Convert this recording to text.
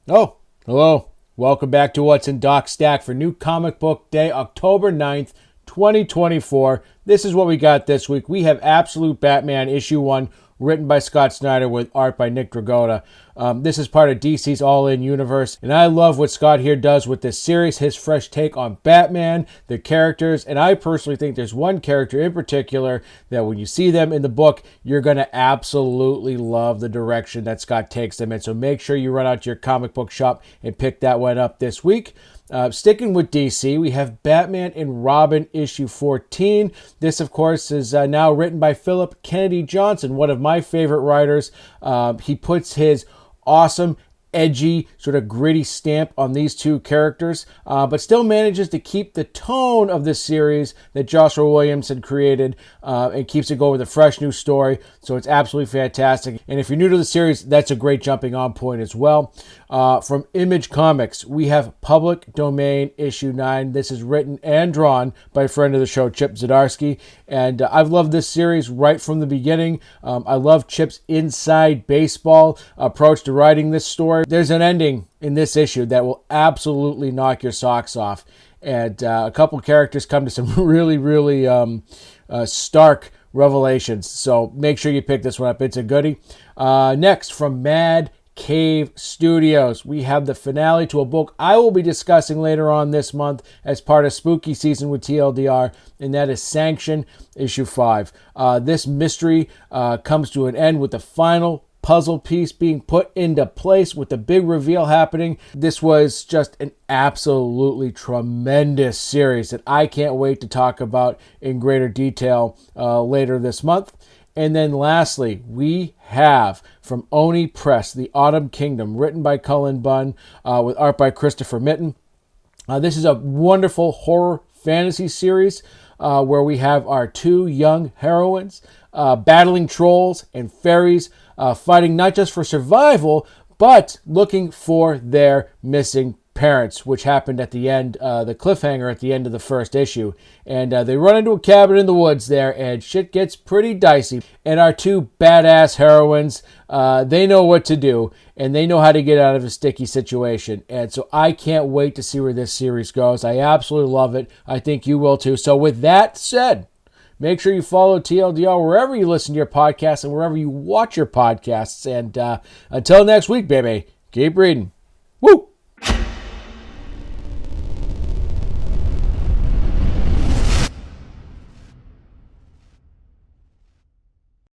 Oh, hello. Welcome back to What's in Doc Stack for New Comic Book Day, October 9th, 2024. This is what we got this week. We have Absolute Batman issue 1, written by Scott Snyder with art by Nick Dragotta. This is part of DC's All-In universe, and I love what Scott here does with this series, his fresh take on Batman, the characters, and I personally think there's one character in particular that when you see them in the book, you're going to absolutely love the direction that Scott takes them in. So make sure you run out to your comic book shop and pick that one up this week. Sticking with DC, we have Batman and Robin issue 14. This, of course, is now written by Philip Kennedy Johnson, one of my favorite writers. He puts his awesome, edgy, sort of gritty stamp on these two characters, but still manages to keep the tone of this series that Joshua Williams had created and keeps it going with a fresh new story. So it's absolutely fantastic. And if you're new to the series, that's a great jumping on point as well. From Image Comics, we have Public Domain issue 9. This is written and drawn by a friend of the show, Chip Zdarsky. And I've loved this series right from the beginning. I love Chip's inside baseball approach to writing this story. There's an ending in this issue that will absolutely knock your socks off. And a couple characters come to some really stark revelations. So make sure you pick this one up. It's a goodie. Next, from Mad Cave Studios, we have the finale to a book I will be discussing later on this month as part of spooky season with TLDR, and that is Sanction issue 5. This mystery comes to an end with the final puzzle piece being put into place with the big reveal happening. This was just an absolutely tremendous series that I can't wait to talk about in greater detail later this month. And then lastly, we have from Oni Press, The Autumn Kingdom, written by Cullen Bunn with art by Christopher Mitten. This is a wonderful horror fantasy series where we have our two young heroines battling trolls and fairies, fighting not just for survival, but looking for their missing parents, which happened at the end, the cliffhanger at the end of the first issue. And they run into a cabin in the woods there, and shit gets pretty dicey. And our two badass heroines, they know what to do, and they know how to get out of a sticky situation. And so I can't wait to see where this series goes. I absolutely love it. I think you will too. So with that said, make sure you follow TLDR wherever you listen to your podcasts and wherever you watch your podcasts. And until next week, baby, keep reading. Woo!